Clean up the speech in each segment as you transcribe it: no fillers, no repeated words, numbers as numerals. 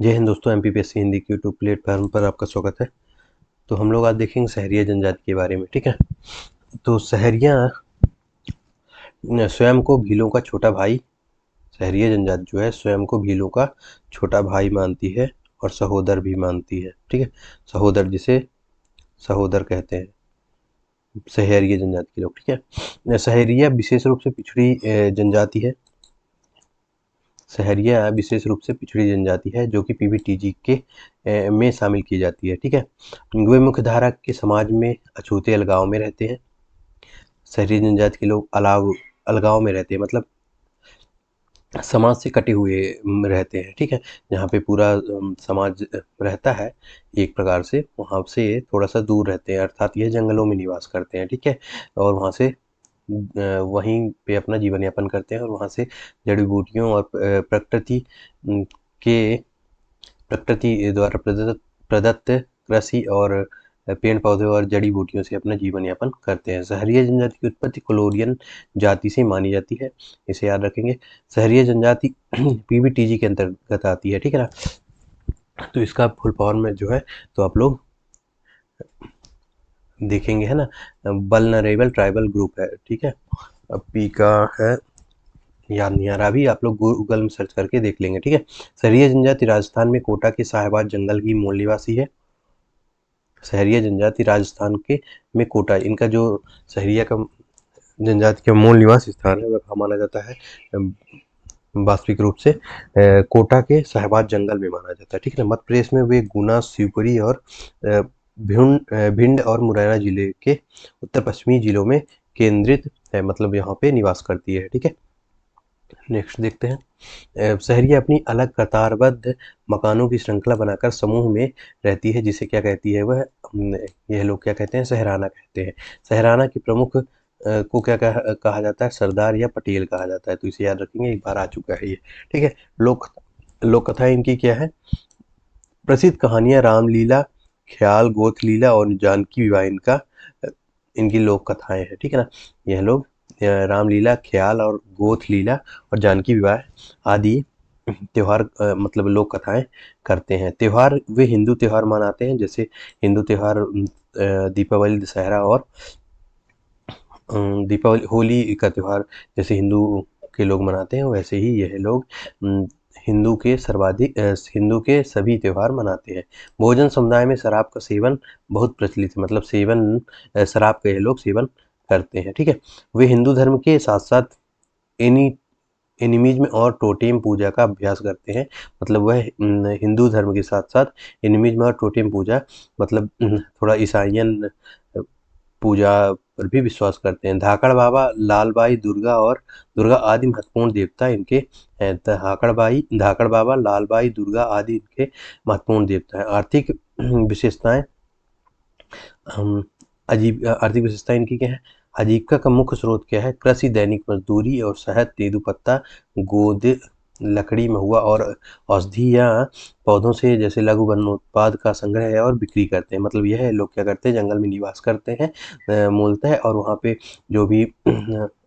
जय हिंद दोस्तों, एमपीपीएससी हिंदी के यूट्यूब प्लेटफॉर्म पर आपका स्वागत है। तो हम लोग आज देखेंगे सहरिया जनजाति के बारे में। ठीक है, तो सहरिया स्वयं को भीलों का छोटा भाई, सहरिया जनजाति जो है स्वयं को भीलों का छोटा भाई मानती है और सहोदर भी मानती है। ठीक है, सहोदर जिसे सहोदर कहते हैं सहरिया जनजाति के लोग। ठीक है, सहरिया विशेष रूप से पिछड़ी जनजाति है। सहरिया विशेष रूप से पिछड़ी जनजाति है जो कि पीबीटीजी के में शामिल की जाती है। ठीक है, वे मुख्य धारा के समाज में अछूते अलगाव में रहते हैं। सहरिया जनजाति के लोग अलगाव में रहते हैं, मतलब समाज से कटे हुए रहते हैं। ठीक है, जहाँ पे पूरा समाज रहता है एक प्रकार से, वहाँ से थोड़ा सा दूर रहते हैं, अर्थात यह जंगलों में निवास करते हैं। ठीक है, और वहाँ से वहीं पे अपना जीवन यापन करते हैं और वहाँ से जड़ी बूटियों और के प्रकृति द्वारा प्रदत्त कृषि और पेड़ पौधे और जड़ी बूटियों से अपना जीवन यापन करते हैं। सहरिया जनजाति की उत्पत्ति कोलोरियन जाति से मानी जाती है, इसे याद रखेंगे। सहरिया जनजाति पीबीटीजी के अंतर्गत आती है। ठीक है ना, तो इसका फुल फॉर्म में जो है तो आप लोग देखेंगे, है ना। वल्नरेबल ट्राइबल ग्रुप है। ठीक है, अब पी का है याद नहीं आ रहा, अभी आप लोग गूगल में सर्च करके देख लेंगे। ठीक है, सहरिया जनजाति राजस्थान में कोटा के साहिबाद जंगल की मूल निवासी है। सहरिया जनजाति राजस्थान के में कोटा, इनका जो सहरिया का जनजाति का मूल निवास स्थान है वह कहाँ माना जाता है, वास्तविक रूप से कोटा के साहिबाद जंगल में माना जाता है। ठीक है, मध्य प्रदेश में वे गुना, शिवपुरी और भिंड और मुरैना जिले के उत्तर पश्चिमी जिलों में केंद्रित है, मतलब यहाँ पे निवास करती है। ठीक है, नेक्स्ट देखते हैं। सहरिया अपनी अलग कतारबद्ध मकानों की श्रृंखला बनाकर समूह में रहती है, जिसे क्या कहती है वह, यह लोग क्या कहते हैं, सहराना कहते हैं। सहराना के प्रमुख को क्या कहा जाता है, सरदार या पटेल कहा जाता है। तो इसे याद रखेंगे, एक बार आ चुका है ये। ठीक है, लोक कथा इनकी क्या है, प्रसिद्ध कहानियां रामलीला, ख्याल, गोथ लीला और जानकी विवाह इनकी लोक कथाएं हैं। ठीक है ना, यह लोग रामलीला, ख्याल और गोथ लीला और जानकी विवाह आदि त्योहार मतलब लोक कथाएं करते हैं। त्योहार वे हिंदू त्योहार मनाते हैं, जैसे हिंदू त्योहार दीपावली, दशहरा और दीपावली, होली का त्योहार जैसे हिंदू के लोग मनाते हैं, वैसे ही यह लोग हिंदू के सभी त्योहार मनाते हैं। भोजन समुदाय में शराब का सेवन बहुत प्रचलित है, मतलब शराब का ये लोग सेवन करते हैं। ठीक है, वे हिंदू धर्म के साथ साथ एनिमिज्म और टोटेम पूजा का अभ्यास करते हैं। मतलब वह हिंदू धर्म के साथ साथ एनिमिज्म और टोटेम पूजा, मतलब थोड़ा ईसाइयन पूजा पर भी विश्वास करते हैं। धाकड़ बाबा, लालबाई, दुर्गा आदि महत्वपूर्ण देवता इनके हैं। धाकड़ बाबा, लालबाई, दुर्गा आदि इनके महत्वपूर्ण देवता हैं। आर्थिक विशेषताएं आर्थिक विशेषता इनकी क्या है, आजीविका का मुख्य स्रोत क्या है, कृषि, दैनिक मजदूरी और शहद, तेंदुपत्ता, गोद, लकड़ी, महुआ और औषधियाँ पौधों से जैसे लघु वनोत्पाद का संग्रह है और बिक्री करते हैं। मतलब यह लोग क्या करते हैं, जंगल में निवास करते हैं मूलतः, और वहाँ पे जो भी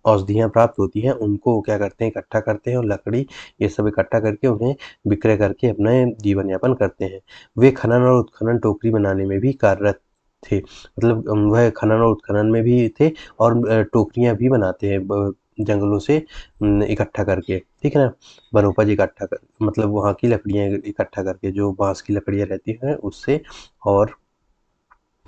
औषधियाँ प्राप्त होती हैं उनको क्या करते हैं, इकट्ठा करते हैं, और लकड़ी ये सब इकट्ठा करके उन्हें विक्रय करके अपना जीवन यापन करते हैं। वे खनन और उत्खनन, टोकरी बनाने में भी कार्यरत थे, मतलब वह खनन और उत्खनन में भी थे और टोकरियाँ भी बनाते हैं जंगलों से इकट्ठा करके। ठीक है ना, वनोपज इकट्ठा कर, मतलब वहाँ की लकड़ियाँ इकट्ठा करके, जो बांस की लकड़ियाँ रहती हैं उससे। और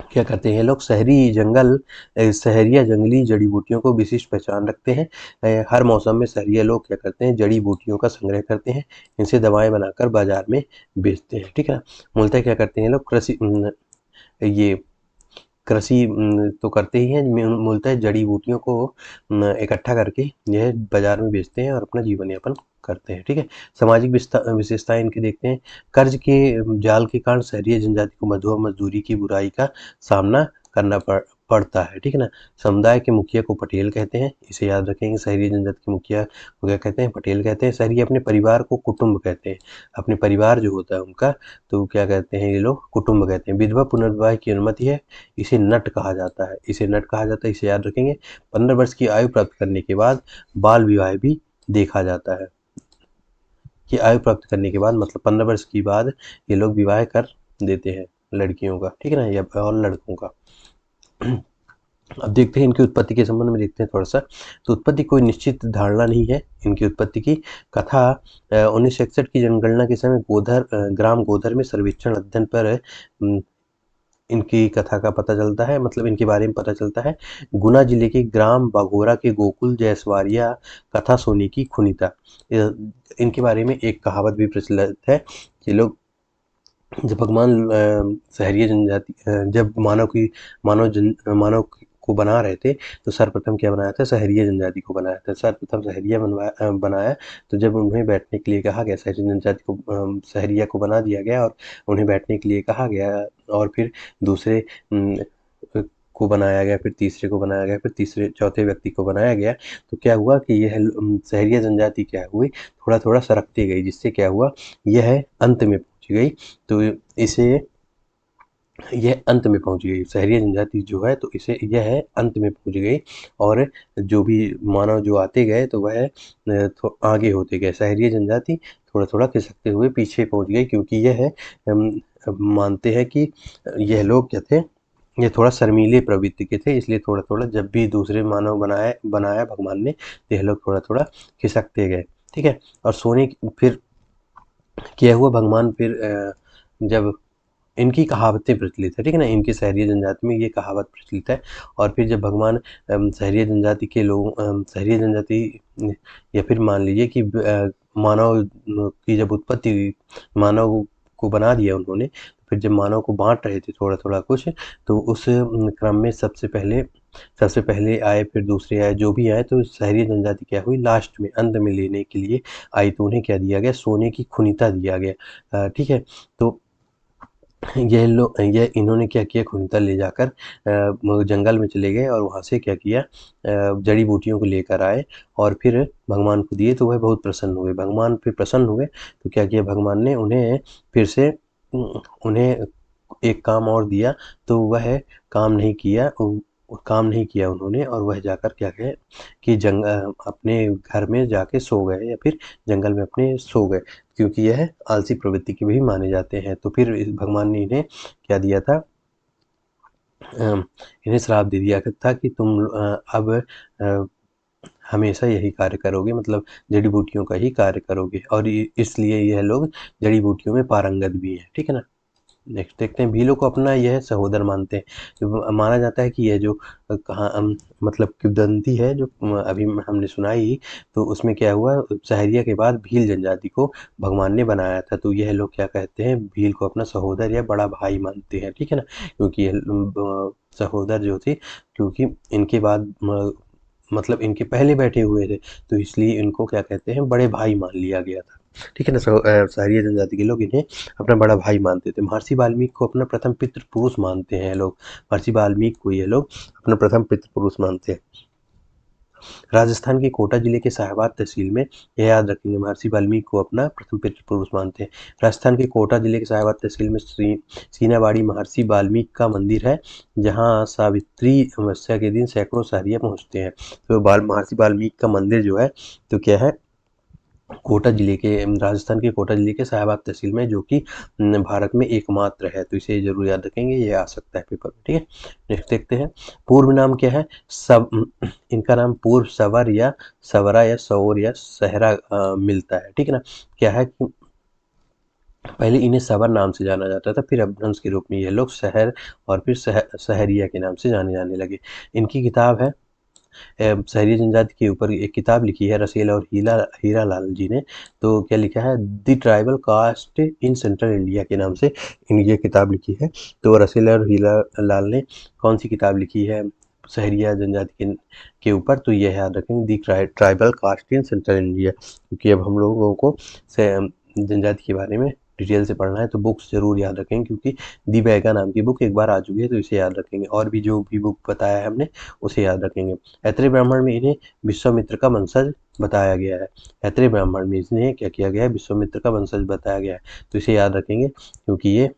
क्या करते हैं लोग, सहरिया जंगली जड़ी बूटियों को विशिष्ट पहचान रखते हैं। हर मौसम में सहरिया लोग क्या करते हैं, जड़ी बूटियों का संग्रह करते हैं, इनसे दवाएं बनाकर बाजार में बेचते हैं। ठीक है ना, मूलतः क्या करते हैं लोग, ये कृषि तो करते ही हैं, मूलतः जड़ी बूटियों को इकट्ठा करके यह बाजार में बेचते हैं और अपना जीवन यापन करते हैं। ठीक है, सामाजिक विशेषताएं इनके देखते हैं। कर्ज के जाल के कारण सहरिया जनजाति को मधुआ मजदूरी की बुराई का सामना करना पड़ता है। ठीक है ना, समुदाय के मुखिया को पटेल कहते हैं, इसे याद रखेंगे। सहरिया जनजाति के मुखिया को क्या कहते हैं, पटेल कहते हैं। सहरिया अपने परिवार को कुटुंब कहते हैं, अपने परिवार जो होता है उनका, तो क्या कहते हैं ये लोग, कुटुंब कहते हैं। विधवा पुनर्विवाह की अनुमति है, इसे नट कहा जाता है, इसे याद रखेंगे। 15 वर्ष की आयु प्राप्त करने के बाद बाल विवाह भी देखा जाता है। कि आयु प्राप्त करने के बाद मतलब 15 वर्ष के बाद ये लोग विवाह कर देते हैं लड़कियों का, ठीक है ना, या और लड़कों का। अब देखते हैं इनकी उत्पत्ति के संबंध में देखते हैं थोड़ा सा। तो उत्पत्ति कोई निश्चित धारणा नहीं है इनकी उत्पत्ति की। कथा 1961 की जनगणना के समय ग्राम गोधर में सर्वेक्षण अध्ययन पर इनकी कथा का पता चलता है, मतलब इनके बारे में पता चलता है। गुना जिले के ग्राम बाघोरा के गोकुल जयसवारिया कथा सोने की खुनीता, इनके बारे में एक कहावत भी प्रचलित है। ये लोग जब भगवान सहरिया जनजाति जब मानव को बना रहे थे तो सर्वप्रथम क्या बनाया था, सहरिया जनजाति को बनाया था। सर्वप्रथम सहरिया बनाया। तो जब उन्हें बैठने के लिए कहा गया, सहरिया जनजाति को सहरिया को बना दिया गया और उन्हें बैठने के लिए कहा गया, और फिर दूसरे को बनाया गया, फिर तीसरे को बनाया गया, फिर तीसरे चौथे व्यक्ति को बनाया गया। तो क्या हुआ कि यह सहरिया जनजाति क्या हुई, थोड़ा थोड़ा सरकती गई, जिससे क्या हुआ, यह अंत में पहुंच गई। तो यह अंत में पहुंच गई, सहरिया जनजाति जो है, तो यह अंत में पहुंच गई। और जो भी मानव जो आते गए तो वह आगे होते गए, सहरिया जनजाति थोड़ा थोड़ा खिसकते हुए पीछे पहुंच गई, क्योंकि यह मानते हैं कि यह लोग क्या थे, ये थोड़ा शर्मीले प्रवृत्ति के थे, इसलिए थोड़ा थोड़ा जब भी दूसरे मानव बनाया भगवान ने, तो यह लोग थोड़ा थोड़ा खिसकते गए, ठीक है। और फिर क्या हुआ, भगवान फिर जब इनकी कहावतें प्रचलित है, ठीक है ना, इनकी सहरिया जनजाति में ये कहावत प्रचलित है। और फिर जब भगवान सहरिया जनजाति के लोग सहरिया जनजाति, या फिर मान लीजिए कि मानव की जब उत्पत्ति हुई, मानव को बना दिया उन्होंने, फिर जब मानव को बांट रहे थे थोड़ा थोड़ा कुछ, तो उस क्रम में सबसे पहले आए, फिर दूसरे आए, जो भी आए, तो सहरिया जनजाति क्या हुई, लास्ट में अंत में लेने के लिए आई, तो उन्हें क्या दिया गया, सोने की खुनीता दिया गया, ठीक है। तो यह इन्होंने क्या किया, खुनीता ले जाकर जंगल में चले गए और वहाँ से क्या किया, जड़ी बूटियों को लेकर आए और फिर भगवान को दिए, तो वह बहुत प्रसन्न हुए। भगवान फिर प्रसन्न हुए तो क्या किया, भगवान ने उन्हें फिर से उन्हें एक काम और दिया, तो वह काम नहीं किया उन्होंने, और वह जाकर क्या कहे कि अपने घर में जाके सो गए, या फिर जंगल में अपने सो गए, क्योंकि यह आलसी प्रवृत्ति के भी माने जाते हैं। तो फिर भगवान ने इन्हें क्या दिया था, इन्हें श्राप दे दिया था कि तुम अब हमेशा यही कार्य करोगे, मतलब जड़ी बूटियों का ही कार्य करोगे, और इसलिए यह लोग जड़ी बूटियों में पारंगत भी है, ठीक है ना। नेक्स्ट देखते हैं, भीलों को अपना यह सहोदर मानते हैं। तो माना जाता है कि यह जो कहा मतलब किंवदंती है जो अभी हमने सुनाई, तो उसमें क्या हुआ, सहरिया के बाद भील जनजाति को भगवान ने बनाया था। तो यह लोग क्या कहते हैं, भील को अपना सहोदर या बड़ा भाई मानते हैं, ठीक है ना, क्योंकि यह सहोदर जो थे, क्योंकि इनके बाद मतलब इनके पहले बैठे हुए थे, तो इसलिए इनको क्या कहते हैं, बड़े भाई मान लिया गया था, ठीक है ना। सहरिया जनजाति के लोग इन्हें अपना बड़ा भाई मानते थे। महर्षि वाल्मीकि को अपना प्रथम पितृ पुरुष मानते हैं लोग, महर्षि वाल्मीकि को ये लोग अपना प्रथम पितृ पुरुष मानते हैं। राजस्थान के कोटा जिले के साहेबाद तहसील में, यह याद रखेंगे, महर्षि वाल्मीकि को अपना प्रथम पितृ पुरुष मानते हैं। राजस्थान के कोटा जिले के साहेबाद तहसील में सीनावाड़ी महर्षि वाल्मीकि का मंदिर है, जहाँ सावित्री अमावस्या के दिन सैकड़ों सहरिया पहुँचते हैं। तो महर्षि वाल्मीकि का मंदिर जो है, तो क्या है, राजस्थान के कोटा जिले के साहेबाद तहसील में, जो कि भारत में एकमात्र है। तो इसे जरूर याद रखेंगे, ये आ सकता है पेपर में, ठीक है। नेक्स्ट देखते हैं, पूर्व नाम क्या है, इनका नाम पूर्व सवर या सवरा या सौर या सहरा मिलता है, ठीक है ना। क्या है कि पहले इन्हें सवर नाम से जाना जाता था, फिर अपभ्रंश के रूप में ये लोग शहर और फिर सहरिया के नाम से जाने जाने लगे। इनकी किताब है, सहरिया जनजाति के ऊपर एक किताब लिखी है रसेल और हीरा लाल जी ने। तो क्या लिखा है, the tribal caste in central India के नाम से ये किताब लिखी है। तो रसेल और हीरा लाल ने कौन सी किताब लिखी है सहरिया जनजाति के ऊपर, तो यह याद रखेंगे, the tribal caste in central India, क्योंकि अब हम लोगों को जनजाति के बारे में डिटेल से पढ़ना है, तो बुक्स जरूर याद रखेंगे, क्योंकि दी बैगा नाम की बुक एक बार आ चुकी है, तो इसे याद रखेंगे। और भी जो भी बुक बताया है हमने, उसे याद रखेंगे। ऐत्रेय ब्राह्मण में इन्हें विश्वामित्र का वंशज बताया गया है। ऐत्रेय ब्राह्मण में इन्हें क्या किया गया है, विश्वामित्र का वंशज बताया गया है, तो इसे याद रखेंगे, क्योंकि ये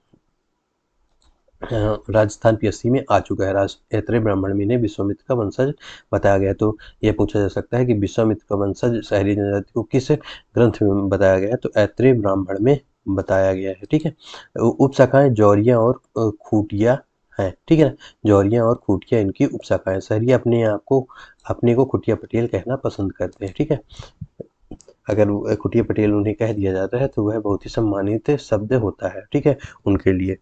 राजस्थान पीएससी में आ चुका है। ऐत्रेय ब्राह्मण ने विश्वामित्र का वंशज बताया गया। तो ये पूछा जा सकता है कि विश्वामित्र का वंशज शहरी जनजाति को किस ग्रंथ में बताया गया है, तो ऐत्रेय ब्राह्मण में बताया गया है। ठीक है, उपशाखाएं जौरिया और खूटिया है। ठीक है ना, जौरिया और खूटिया इनकी उपशाखाएं। शहरी अपने को खुटिया पटेल कहना पसंद करते हैं। ठीक है, अगर खुटिया पटेल उन्हें कह दिया जाता है तो वह बहुत ही सम्मानित शब्द होता है। ठीक है, उनके लिए।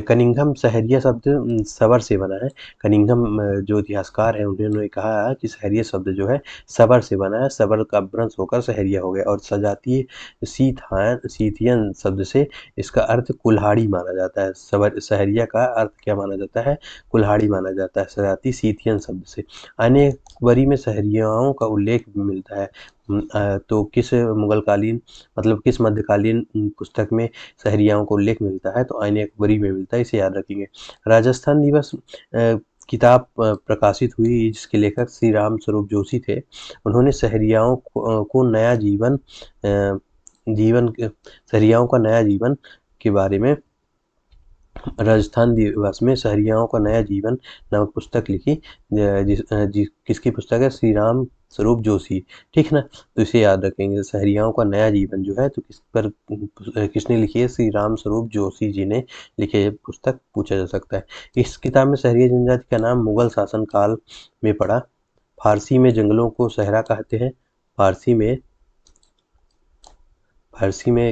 कनिंघम सहरिया शब्द सवर से बना है। कनिंघम जो इतिहासकार हैं उन्होंने कहा कि सहरिया शब्द जो है सवर से बना है। सवर का अपभ्रंश होकर सहरिया हो गया और सजातीय सीथियन शब्द से इसका अर्थ कुल्हाड़ी माना जाता है। सहरिया का अर्थ क्या माना जाता है? कुल्हाड़ी माना जाता है सजातीय सीथियन शब्द से। अनेक वरी में सहरियाओं का उल्लेख मिलता है। तो किस मुगलकालीन मतलब किस मध्यकालीन पुस्तक में सहरियाओं को उल्लेख मिलता है? तो आईने अकबरी में मिलता है, इसे याद रखेंगे। राजस्थान दिवस किताब प्रकाशित हुई जिसके लेखक श्री राम स्वरूप जोशी थे। उन्होंने को नया सहरियाओं का नया जीवन के बारे में राजस्थान दिवस में सहरियाओं का नया जीवन नामक पुस्तक लिखी। किसकी पुस्तक है? श्री राम स्वरूप जोशी। ठीक है ना, तो इसे याद रखेंगे। सहरियाओं का नया जीवन जो है तो किसने लिखी है? श्री राम स्वरूप जोशी जी ने लिखी है पुस्तक, पूछा जा सकता है। इस किताब में सहरिया जनजाति का नाम मुगल शासन काल में पड़ा। फारसी में जंगलों को सहरा कहते हैं। फारसी में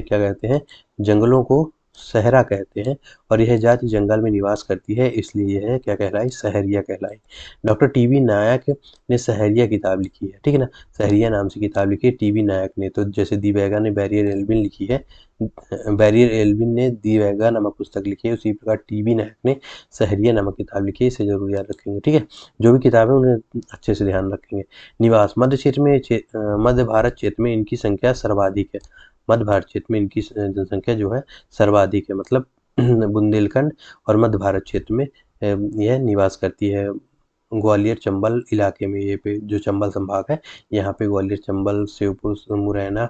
क्या कहते हैं? जंगलों को सहरा कहते हैं और यह जाति जंगल में निवास करती है, इसलिए यह क्या कहलाई? सहरिया कहलाई। डॉक्टर टीबी नायक ने सहरिया किताब लिखी है। ठीक है ना, सहरिया नाम से किताब लिखी है टीबी नायक ने। तो जैसे दी वैगा ने बैरियर एल्विन लिखी है, बैरियर एल्विन ने दी वैगा नामक पुस्तक लिखी है, उसी प्रकार टीबी नायक ने सहरिया नामक किताब लिखी है। इसे जरूर याद रखेंगे। ठीक है, जो भी किताब है उन्हें अच्छे से ध्यान रखेंगे। निवास मध्य भारत क्षेत्र में इनकी संख्या सर्वाधिक है। मध्य भारत क्षेत्र में इनकी जनसंख्या जो है सर्वाधिक है, मतलब बुंदेलखंड और मध्य भारत क्षेत्र में यह निवास करती है। ग्वालियर चंबल इलाके में, ये पे जो चंबल संभाग है यहाँ पे ग्वालियर चंबल शिवपुर मुरैना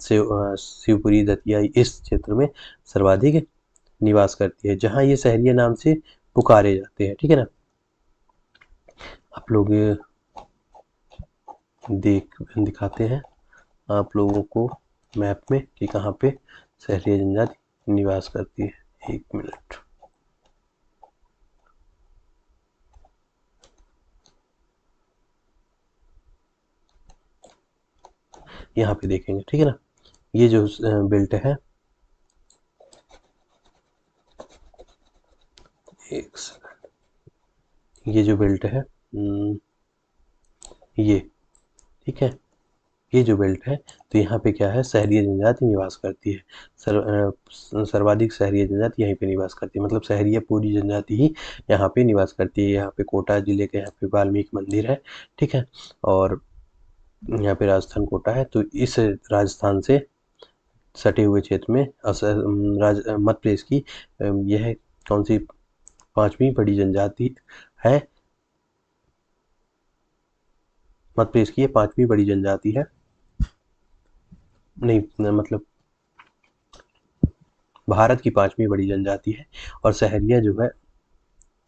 शिवपुरी दतिया इस क्षेत्र में सर्वाधिक निवास करती है, जहाँ ये सहरिया नाम से पुकारे जाते हैं। ठीक है ना, आप लोग दिखाते हैं आप लोगों को मैप में कि कहाँ पे सहरिया जनजाति निवास करती है। 1 मिनट। यहाँ पे देखेंगे। ठीक है ना, ये जो बेल्ट है, एक सेकंड, ये जो बेल्ट है ये, ठीक है, ये जो बेल्ट है तो यहाँ पे क्या है? सहरिया जनजाति निवास करती है। सर्वाधिक सहरिया जनजाति यहीं पे निवास करती है, मतलब सहरिया पूरी जनजाति ही यहाँ पे निवास करती है। यहाँ पे कोटा जिले के यहाँ पे वाल्मीकि मंदिर है। ठीक है, और यहाँ पे राजस्थान कोटा है। तो इस राजस्थान से सटे हुए क्षेत्र में मध्य प्रदेश की यह कौन सी 5वीं बड़ी जनजाति है? मध्य प्रदेश की ये 5वीं बड़ी जनजाति है। नहीं, मतलब भारत की 5वीं बड़ी जनजाति है। और सहरिया जो है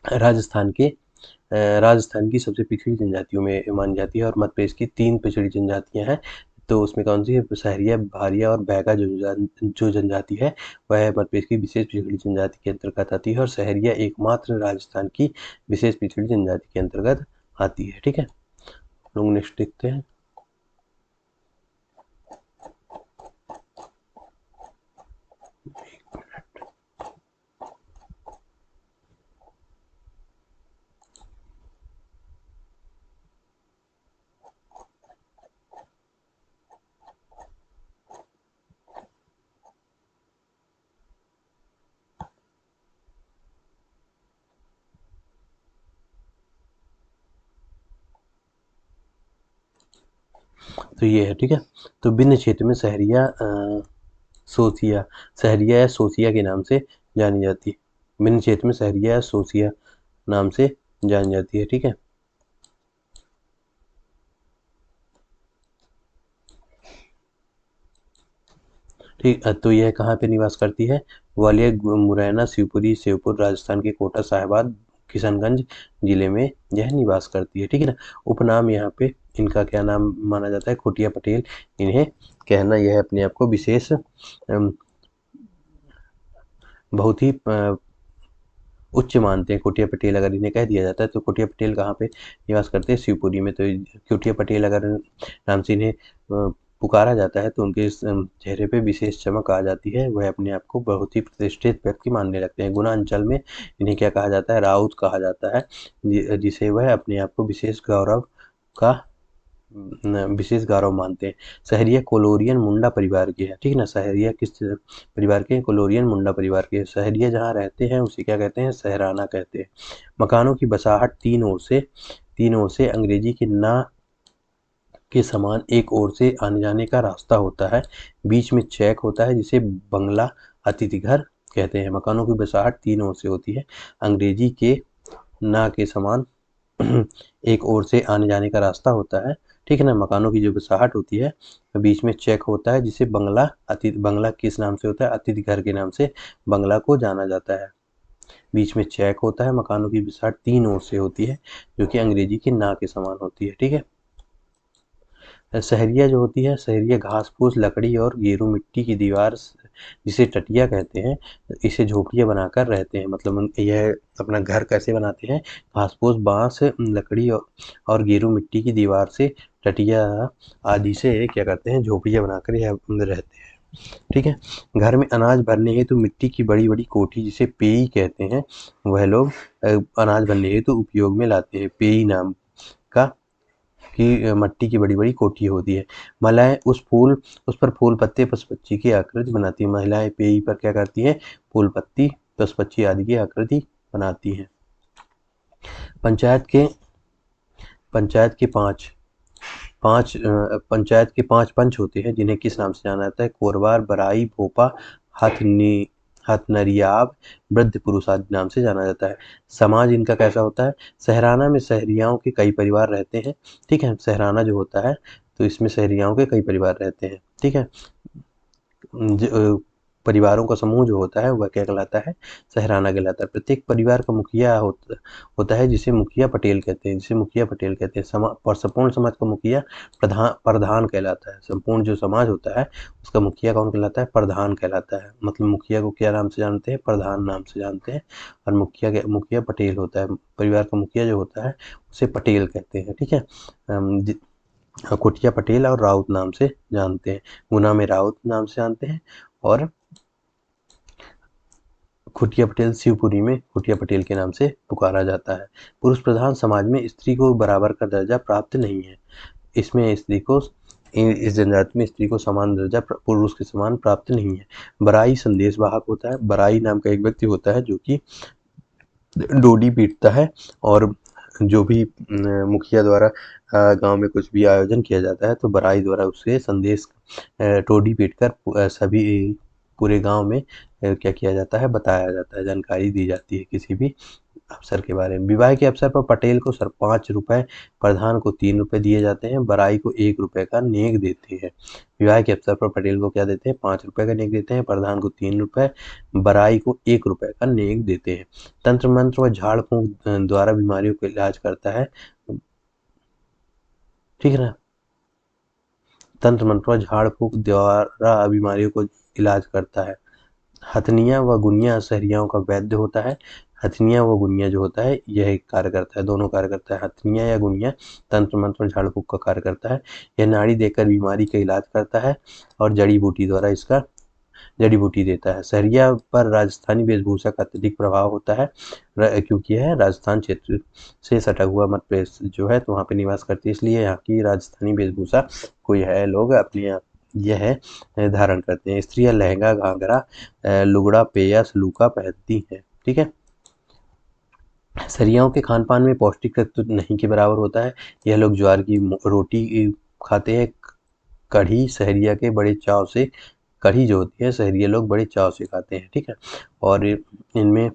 राजस्थान की सबसे पिछड़ी जनजातियों में मानी जाती है। और मध्य प्रदेश की 3 पिछड़ी जनजातियां हैं। तो उसमें कौन सी है? सहरिया, भारिया और बैगा जो जनजाति है वह मध्य प्रदेश की विशेष पिछड़ी जनजाति के अंतर्गत आती है। और सहरिया एकमात्र राजस्थान की विशेष पिछड़ी जनजाति के अंतर्गत आती है। ठीक है, लोग नेक्स्ट देखते हैं। तो ये है। ठीक है, तो विभिन्न क्षेत्र में सहरिया सहरिया या सोसिया के नाम से जानी जाती है। विभिन्न क्षेत्र में सहरिया या सोसिया नाम से जानी जाती है। ठीक है, ठीक, तो यह कहाँ पे निवास करती है? ग्वालियर, मुरैना, शिवपुरी, शिवपुर, राजस्थान के कोटा, साहिबाद, किशनगंज जिले में यह निवास करती है। ठीक है ना। उपनाम यहाँ पे इनका क्या नाम माना जाता है? खुटिया पटेल। इन्हें कहना यह अपने आप को विशेष बहुत ही उच्च मानते हैं। कुटिया पटेल अगर इन्हें कह दिया जाता है तो कुटिया पटेल कहाँ पे निवास करते हैं? शिवपुरी में। तो कुटिया पटेल अगर नाम से इन्हें पुकारा जाता है तो उनके चेहरे पे विशेष चमक आ जाती है, वह अपने आप को बहुत ही प्रतिष्ठित व्यक्ति मानने लगते हैं। गुना अंचल में इन्हें क्या कहा जाता है? राउत कहा जाता है, जिसे वह अपने आप को विशेष गौरव मानते हैं। सहरिया कोलोरियन मुंडा परिवार के हैं। ठीक है ना। सहरिया किस परिवार के? कोलोरियन मुंडा परिवार के। सहरिया जहाँ रहते हैं उसे क्या कहते हैं? सहराना कहते हैं। मकानों की बसाहट तीन ओर से अंग्रेजी के ना के समान एक ओर से आने जाने का रास्ता होता है, बीच में चैक होता है जिसे बंगला अतिथि घर कहते हैं। मकानों की बसाहट तीन ओर से होती है, अंग्रेजी के ना के समान एक ओर से आने जाने का रास्ता होता है। ठीक है ना। मकानों की जो बसाहट होती है बीच में चेक होता है जिसे बंगला किस नाम से होता है? अतिथि घर के नाम से बंगला को जाना जाता है। बीच में चेक होता है, मकानों की बसाहट तीन ओर से होती है जो कि अंग्रेजी के ना के समान होती है। ठीक है। सहरिया जो होती है, सहरिया घास फूस लकड़ी और गेरू मिट्टी की दीवार जिसे टटिया कहते हैं, इसे झोपड़ियाँ बनाकर रहते हैं। मतलब यह अपना घर कैसे बनाते हैं? घास फूस बांस लकड़ी और गेरू मिट्टी की दीवार से टटिया आदि से क्या करते हैं? झोपड़ियाँ बनाकर यह रहते हैं। ठीक है। घर में अनाज भरने हेतु मिट्टी की बड़ी बड़ी कोठी जिसे पेई कहते हैं, वह लोग अनाज भरने हेतु उपयोग में लाते हैं। पेई नाम का की मट्टी की बड़ी बड़ी कोठी होती है। महिलाएं उस पर फूल पत्ते पशुपक्षी की आकृति बनाती है। महिलाएं पेई पर क्या करती हैं? फूल पत्ती पशुपक्षी आदि की आकृति बनाती हैं। पंचायत के पांच पंच होते हैं जिन्हें किस नाम से जाना जाता है? कोरबार, बराई, भोपा, हथनरियाब, वृद्ध पुरुष आदि नाम से जाना जाता है। समाज इनका कैसा होता है? सहराना में सहरियाओं के कई परिवार रहते हैं। ठीक है। सहराना जो होता है तो इसमें सहरियाओं के कई परिवार रहते हैं। ठीक है। परिवारों का समूह जो होता है वह क्या कहलाता है? सहराना कहलाता है। प्रत्येक परिवार का मुखिया होता है जिसे मुखिया पटेल कहते हैं, संपूर्ण समाज का मुखिया प्रधान कहलाता है। संपूर्ण जो समाज होता है उसका मुखिया कौन कहलाता है? प्रधान कहलाता है। मतलब मुखिया को क्या नाम से जानते हैं? प्रधान नाम से जानते हैं। और मुखिया पटेल होता है। परिवार का मुखिया जो होता है उसे पटेल कहते हैं। ठीक है। कुटिया पटेल और राउत नाम से जानते हैं। गुना में राउत नाम से जानते हैं और खुटिया पटेल शिवपुरी में खुटिया पटेल के नाम से पुकारा जाता है। पुरुष प्रधान समाज में स्त्री को बराबर का दर्जा प्राप्त नहीं है। इसमें इस जनजाति में स्त्री को समान दर्जा पुरुष के समान प्राप्त नहीं है। बराई संदेश वाहक होता है। बराई नाम का एक व्यक्ति होता है जो कि डोडी पीटता है, और जो भी मुखिया द्वारा गांव में कुछ भी आयोजन किया जाता है तो बराई द्वारा उसके संदेश डोडी पीटकर सभी पूरे गांव में क्या किया जाता है? बताया जाता है, जानकारी दी जाती है किसी भी अवसर के बारे में। विवाह के अवसर पर पटेल को 5 रुपए, प्रधान को 3 रुपए दिए जाते हैं, बराई को 1 रुपए का नेक देते हैं। विवाह के अवसर पर पटेल को क्या देते हैं? 5 रुपए का नेक देते हैं, प्रधान को 3 रुपए, बराई को 1 रुपए का नेक देते हैं। तंत्र मंत्र व झाड़ फूंक द्वारा बीमारियों का इलाज करता है। ठीक है ना। तंत्र मंत्र व झाड़ फूंक द्वारा बीमारियों को इलाज करता है। हथनिया व गुनिया सहरियाओं का वैद्य होता है। हथनिया व गुनिया जो होता है यह एक कार्य करता है, दोनों कार्य करता है। हथनिया या गुनिया तंत्र मंत्र और झाड़ फूंक का कार्य करता है। यह नाड़ी देकर बीमारी का इलाज करता है और जड़ी बूटी द्वारा इसका जड़ी बूटी देता है। सहरिया पर राजस्थानी वेशभूषा का अत्यधिक प्रभाव होता है, क्योंकि यह राजस्थान क्षेत्र से सटा हुआ मध्य प्रदेश जो है तो वहाँ पे निवास करती है, इसलिए यहाँ की राजस्थानी वेशभूषा को यह लोग अपने यह धारण करते हैं। स्त्रियां लहंगा, घाघरा, लुगड़ा, पेया, सलूका पहनती हैं। ठीक है। सरियाओं के खान पान में पौष्टिक तत्व नहीं के बराबर होता है। यह लोग ज्वार की रोटी खाते हैं। कढ़ी सहरिया के बड़े चाव से कढ़ी जो होती है सहरिया लोग बड़े चाव से खाते हैं। ठीक है। और इनमें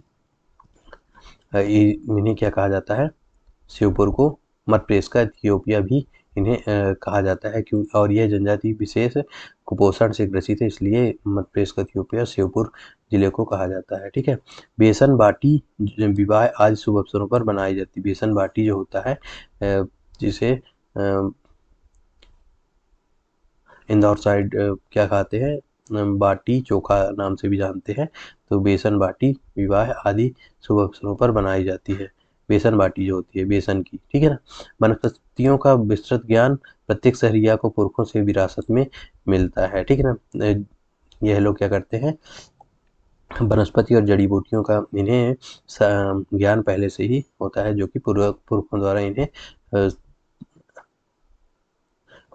इन्हें क्या कहा जाता है? शिवपुर को मध्य प्रदेश का इथियोपिया भी इन्हें कहा जाता है। क्यों? और यह जनजाति विशेष कुपोषण से ग्रसित है, इसलिए मध्य प्रदेश का त्योपिया शिवपुर जिले को कहा जाता है। ठीक है। बेसन बाटी विवाह आदि शुभ अवसरों पर बनाई जाती है। बेसन बाटी जो होता है जिसे इंदौर साइड क्या खाते हैं, बाटी चोखा नाम से भी जानते हैं। तो बेसन बाटी विवाह आदि शुभ अवसरों पर बनाई जाती है। बेसन बाटी जो होती है बेसन की, ठीक है ना। वनस्पतियों का विस्तृत ज्ञान प्रत्येक सहरिया को पुरखों से विरासत में मिलता है। ठीक है ना। यह लोग क्या करते हैं, वनस्पति और जड़ी बूटियों का इन्हें ज्ञान पहले से ही होता है, जो कि पुरखों द्वारा इन्हें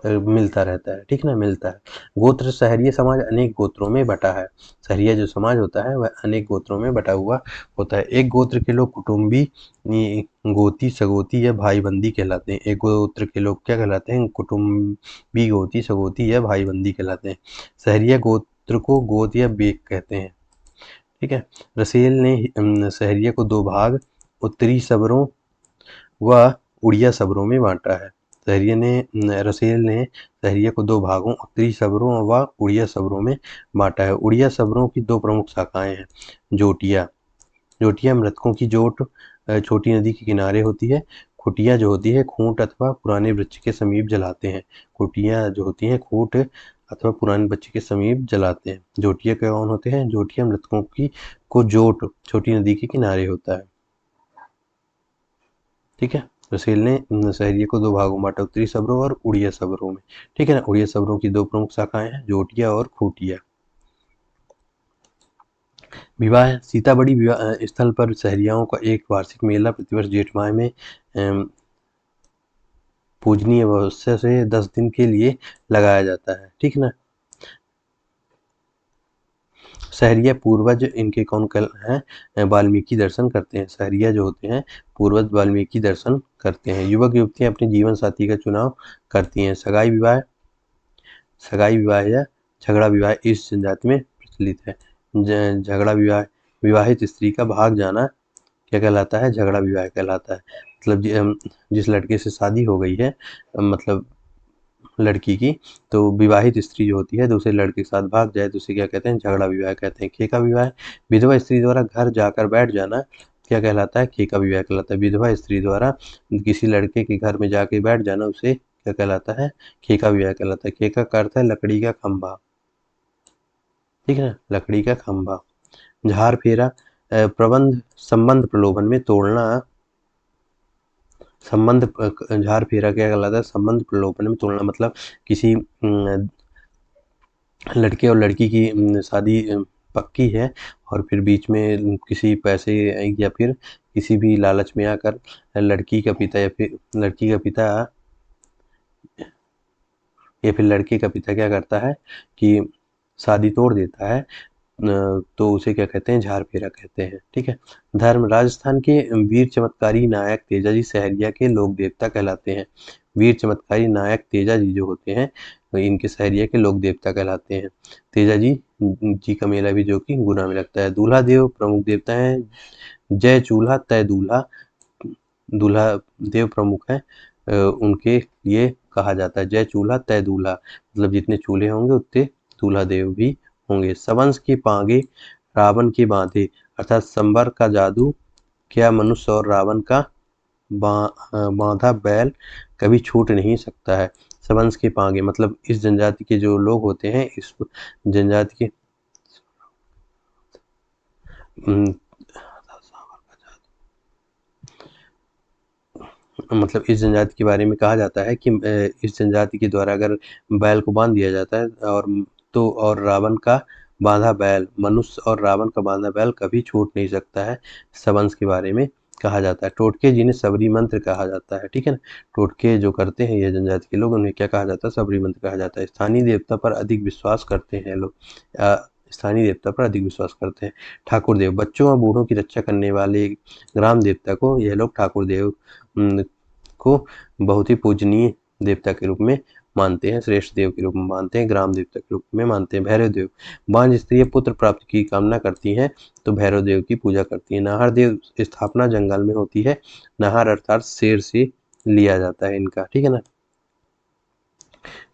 मिलता रहता है। ठीक ना, मिलता है। गोत्र सहरिया समाज अनेक गोत्रों में बटा है। सहरिया जो समाज होता है वह अनेक गोत्रों में बटा हुआ होता है। एक गोत्र के लोग कुटुंबी, गोती, सगोती या भाई बंदी कहलाते हैं। एक गोत्र के लोग क्या कहलाते हैं, कुटुंबी, गोती, सगोती या भाई बंदी कहलाते हैं। सहरिया गोत्र को गोत या बेक कहते हैं। ठीक है। रसेल ने सहरिया को दो भाग, उत्तरी सबरों व उड़िया सबरों में बांटा है। रसेल ने सहरिया को दो भागों, उत्तरी सबरों व उड़िया सबरों में बांटा है। उड़िया सबरों की दो प्रमुख शाखाएं हैं। जोटिया, जोटिया मृतकों की जोट छोटी नदी के किनारे होती है। खुटिया जो होती है खूंट अथवा पुराने वृक्ष के समीप जलाते हैं। खुटिया जो होती है खूंट अथवा पुराने वृक्ष के समीप जलाते हैं। जोटिया कौन होते हैं, जोटिया मृतकों की को जोट छोटी नदी के किनारे होता है। ठीक है। रसेल ने सहरिया को दो भागों में बांटा, उत्तरी सबरों और उड़िया सबरों में। ठीक है ना। उड़िया सबरों की दो प्रमुख शाखाएं हैं, जोटिया और खूटिया। विवाह, सीताबड़ी विवाह स्थल पर सहरियाओं का एक वार्षिक मेला प्रतिवर्ष जेठ माह में पूजनीय अमावस्या से 10 दिन के लिए लगाया जाता है। ठीक ना। सहरिया पूर्वज इनके कौन हैं, वाल्मीकि दर्शन करते हैं। सहरिया जो होते हैं पूर्वज वाल्मीकि दर्शन करते हैं। युवक युवतियां अपने जीवन साथी का चुनाव करती हैं। सगाई विवाह या झगड़ा विवाह इस जनजाति में प्रचलित है। झगड़ा विवाह, विवाहित स्त्री का भाग जाना क्या कहलाता है, झगड़ा विवाह कहलाता है। मतलब जिस लड़के से शादी हो गई है, मतलब लड़की की, तो विवाहित स्त्री जो होती है दूसरे लड़के के साथ भाग जाए तो उसे क्या कहते हैं, झगड़ा विवाह कहते हैं। खेका विवाह, विधवा स्त्री द्वारा घर जाकर बैठ जाना क्या कहलाता है, खेका विवाह कहलाता है। विधवा स्त्री द्वारा किसी लड़के के घर में जाके बैठ जाना उसे क्या कहलाता है, खेका विवाह कहलाता है। खेका का अर्थ है लकड़ी का खंभा। ठीक है ना, लकड़ी का खंभा। झार फेरा, प्रबंध संबंध प्रलोभन में तोड़ना, झार फेरा क्या कहलाता है, संबंध प्रलोभन में तोड़ना। मतलब किसी लड़के और लड़की की शादी पक्की है और फिर बीच में किसी पैसे या फिर किसी भी लालच में आकर लड़की का पिता या फिर लड़की का पिता या फिर लड़के का पिता क्या करता है कि शादी तोड़ देता है, तो उसे क्या कहते हैं, झार फेरा कहते हैं। ठीक है। धर्म, राजस्थान के वीर चमत्कारी नायक तेजाजी सहरिया के लोक देवता कहलाते हैं। वीर चमत्कारी नायक तेजाजी जो होते हैं तो इनके सहरिया के लोक देवता कहलाते हैं। तेजाजी जी का मेला भी जो कि गुना में लगता है। दूल्हा देव प्रमुख देवता है। जय चूल्हा तय दूल्हा, दूल्हा देव प्रमुख है, उनके लिए कहा जाता है जय चूल्हा तय दूल्हा। मतलब जितने चूल्हे होंगे उतने दूल्हा देव भी होंगे। सबंस के पांगे रावण के बांधे, अर्थात संबर का जादू क्या मनुष्य और रावण का बांधा बैल कभी छूट नहीं सकता है। सबंस के पांगे मतलब इस जनजाति के जो लोग होते हैं, इस जनजाति के मतलब इस जनजाति के बारे में कहा जाता है कि इस जनजाति के द्वारा अगर बैल को बांध दिया जाता है और रावण का बांधा बैल, मनुष्य और रावण का बांधा बैल कभी छूट नहीं सकता है। सबंस के बारे में कहा जाता है। टोटके जिन्हें सबरी मंत्र कहा जाता है। ठीक है ना। टोटके जो करते हैं ये जनजाति के लोग, उन्हें क्या कहा जाता है, सबरी मंत्र कहा जाता है। स्थानीय देवता पर अधिक विश्वास करते हैं लोग, स्थानीय देवता पर अधिक विश्वास करते हैं। ठाकुर देव, बच्चों और बूढ़ों की रक्षा करने वाले ग्राम देवता को यह लोग ठाकुर देव को बहुत ही पूजनीय देवता के रूप में मानते हैं, श्रेष्ठ देव के रूप में मानते हैं, ग्राम देवता के रूप में मानते हैं। भैरव देव, बांझ स्त्री पुत्र प्राप्ति की कामना करती हैं तो भैरव देव की पूजा करती है। नाहर देव स्थापना जंगल में होती है। नाहर अर्थात शेर से लिया जाता है इनका। ठीक है ना।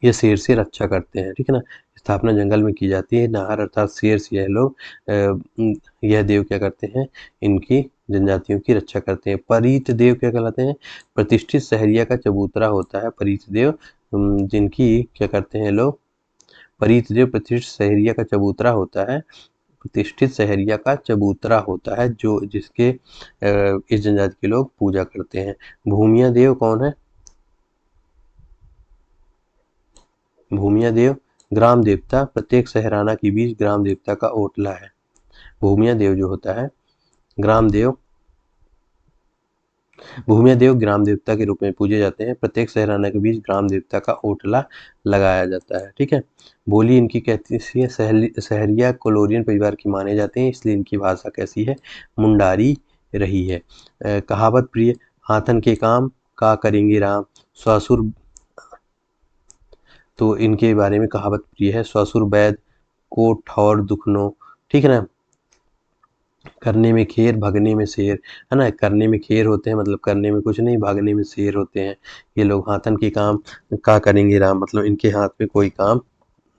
ये शेर से रक्षा करते हैं, ठीक है ना। स्थापना जंगल में की जाती है। नाहर अर्थात शेर से यह लोग यह देव क्या करते हैं, इनकी जनजातियों की रक्षा करते हैं। परीत देव क्या कहलाते हैं, प्रतिष्ठित सहरिया का चबूतरा होता है परीत देव, जिनकी क्या करते हैं लोग, परीत देव प्रतिष्ठित सहरिया का चबूतरा होता है, प्रतिष्ठित सहरिया का चबूतरा होता है जो जिसके इस जनजाति के लोग पूजा करते हैं। भूमिया देव कौन है, भूमिया देव ग्राम देवता, प्रत्येक सहराना के बीच ग्राम देवता का ओटला है। भूमिया देव जो होता है, ग्राम देव, भूमिया देव ग्राम देवता के रूप में पूजे जाते हैं। प्रत्येक सहराना के बीच ग्राम देवता का ओटला लगाया जाता है, ठीक है। बोली इनकी कैसी है, सहरिया कोलोरियन परिवार की माने जाते हैं, इसलिए इनकी भाषा कैसी है, मुंडारी रही है। कहावत प्रिय, हाथन के काम का करेंगे राम, ससुर, तो इनके बारे में कहावत प्रिय है, ससुर वैद को ठौर दुखनो, ठीक है ना। करने में खेर, भगने में शेर, है ना। करने में खेर होते हैं, मतलब करने में कुछ नहीं, भागने में शेर होते हैं। ये लोग हाथन के काम का करेंगे राम, मतलब इनके हाथ में कोई काम,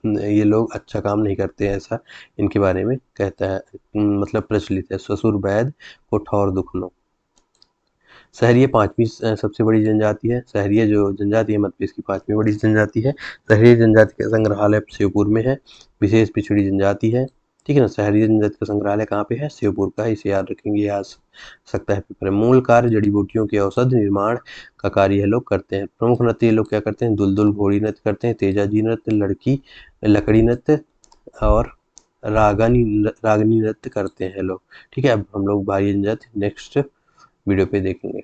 ये लोग अच्छा काम नहीं करते हैं, ऐसा इनके बारे में कहता है, मतलब प्रचलित है। ससुर वैद को ठौर दुखनो। सहरिया पांचवी सबसे बड़ी जनजाति है। सहरिया जो जनजाति है मध्य प्रदेश की पांचवी बड़ी जनजाति है। सहरिया जनजाति का संग्रहालय शिवपुर में है। विशेष पिछड़ी जनजाति है, ठीक है ना। सहरिया जनजाति का संग्रहालय कहाँ पे है, शिवपुर का, इसे याद रखेंगे, आ सकता है पेपर में। मूल कार्य जड़ी बूटियों के औषध निर्माण का कार्य ये लोग करते हैं। प्रमुख नृत्य ये लोग क्या करते हैं, दुलदुल घोड़ी नृत्य करते हैं, तेजाजी नृत्य, लड़की लकड़ी नृत्य और रागनी नृत्य करते हैं लोग, ठीक है। अब हम लोग भारी जनजाति नेक्स्ट वीडियो पे देखेंगे।